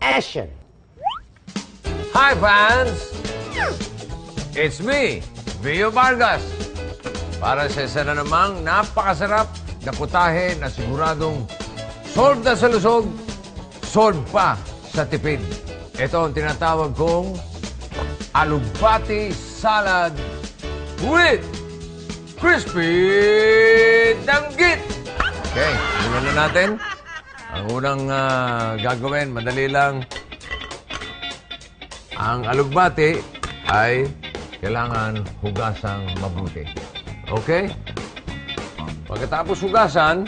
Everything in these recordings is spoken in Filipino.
Action! Hi, fans! It's me, Vio Vargas. Para sa isa na namang napakasarap na putahe na siguradong solve na sa lusog, solve pa sa tipid. Ito ang tinatawag kong alugbati salad with crispy danggit. Okay, tingnan na natin. Ang unang gagawin, madali lang. Ang alugbati ay kailangan hugasang mabuti. Okay? Pagkatapos hugasan,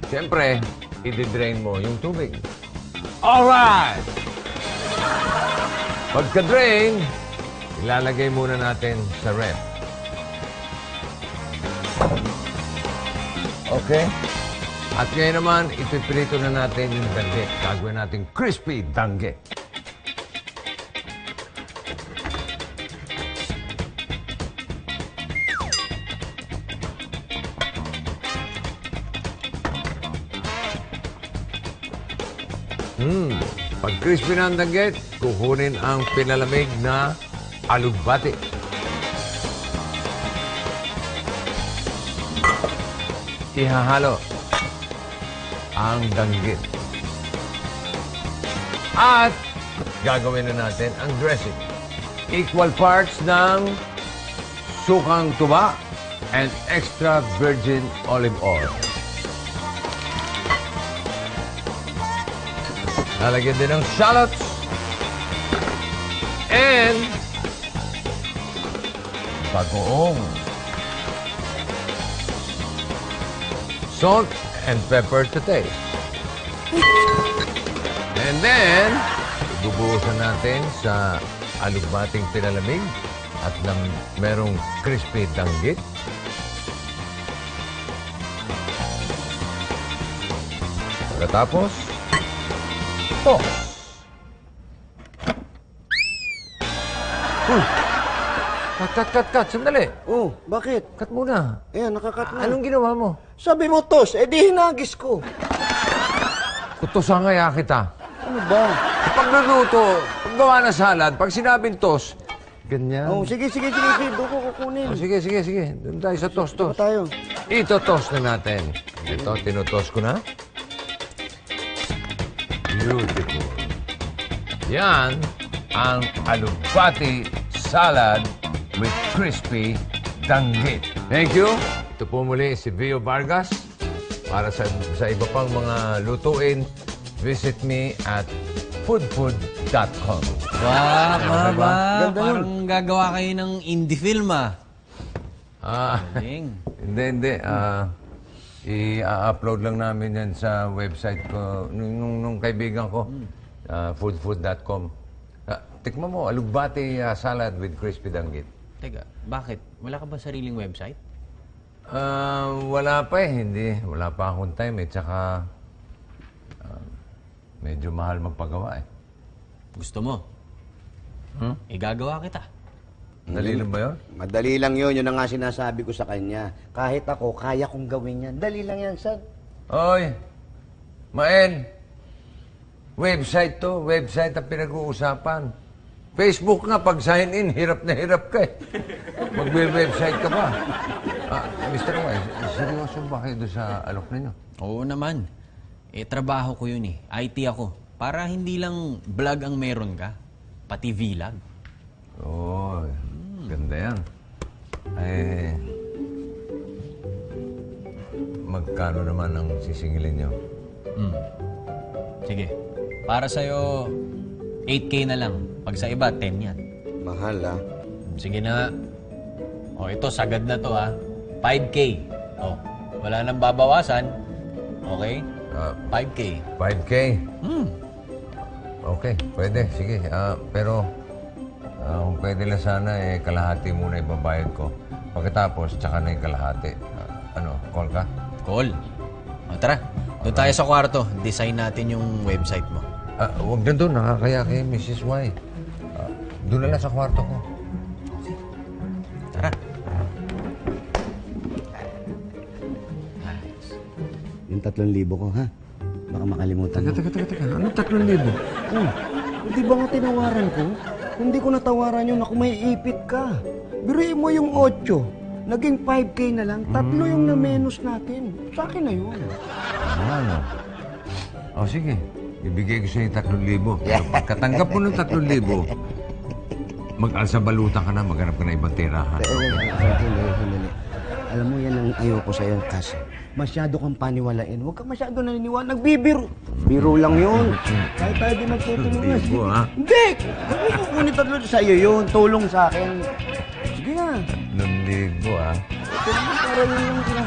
siyempre, i-drain mo yung tubig. Alright! Pagka-drain, ilalagay muna natin sa ref. Okay? At ngayon naman, ipiprito na natin yung danggit. Gagawin natin crispy danggit. Pag crispy na ang danggit, kukunin ang pinalamig na alugbati. Ihahalo ang danggit. At gagawin na natin ang dressing. Equal parts ng sukang tuba and extra virgin olive oil. Lalagyan din ng shallots and bagoong. Salt and pepper to taste. And then, ibubuhusan natin sa alugbating pinalamig at ng merong crispy danggit. Pagkatapos, toss. Cut. Sandali. Oh, bakit? Cut muna. Ayan, nakakat na. Anong ginawa mo? Sabi mo, tos, di hinagis ko. Kutosan nga kita. Ano ba? Pag naluto, paggawa na salad, pag sinabing tos, ganyan. Oh, sige. Doon ko kukunin. Oh, sige. Doon tayo sa tos. Doon tayo. Ito-tos na natin. Ito, tinutos ko na. Beautiful. Yan ang alugbati salad with crispy danggit. Thank you. Ito po muli si Vio Vargas. Para sa iba pang mga lutuin, visit me at foodfood.com. Wow, mama. Ganda Parang gagawa kayo ng indie film, ah. Hindi. I-upload lang namin yan sa website ko, nung kaibigan ko, foodfood.com. Tikman mo, alugbati salad with crispy danggit. Teka, bakit? Wala ka ba sariling website? Wala pa eh, hindi. Wala pa akong time eh, tsaka medyo mahal magpagawa eh. Gusto mo? Igagawa kita. Dali lang ba yun? Madali lang yun ang nga sinasabi ko sa kanya. Kahit ako, kaya kong gawin yan. Dali lang yan, son. Oy, Mael, website to, website ang pinag-uusapan. Facebook nga, pag sign in, hirap na hirap ka eh. Magbe-website ka pa. Mr. Wise, seryoso ba kayo doon sa alok ninyo? Oo naman. Trabaho ko yun eh. IT ako. Para hindi lang vlog ang meron ka, pati vlog. Oh, ganda yan. Eh, magkano naman ang sisingilin nyo? Sige. Para sa'yo, 8K na lang. Pag sa iba, 10 yan. Mahal, ah. Sige na. O, ito, sagad na to, ha. 5K. O, wala nang babawasan. Okay? 5K. 5K? Okay, pwede. Sige. Pero, kung pwede lang sana, kalahati muna ibabayad ko. Pagkatapos, tsaka na yung kalahati. Call ka? Call. O, tara. Doon tayo sa kwarto. Design natin yung website mo. Huwag na doon. Nakakaya kay Mrs. Y. Doon na lang sa kwarto ko. Tara. Yung 3,000 ko, ha? Baka makalimutan mo. Teka. Anong 3,000? Oh, hindi ba nga tinawaran ko? Hindi ko natawaran yun. Ako may ipit ka. Biruin mo yung 8. Naging 5K na lang. 3 yung na-menos natin. Sa akin na yun. Ano? O sige, ibigay ko sa'yo yung 3,000. Pero pagkatanggap mo ng 3,000, mag-alsa balutan ka na, maghanap ka na ibang tirahan. Sandali. Alam mo yan ang ayoko sa'yo, Cass. Masyado kang paniwalain. Huwag kang masyado naniniwala. Nagbibiro. Biro lang yun. Kahit tayo din magtutulungan. 3,000, ha? Hindi! Huwag mo kukunin 3,000 sa'yo yun. Tulong sa akin. Sige na. 3,000, ha? Ito naman para yun lang sila.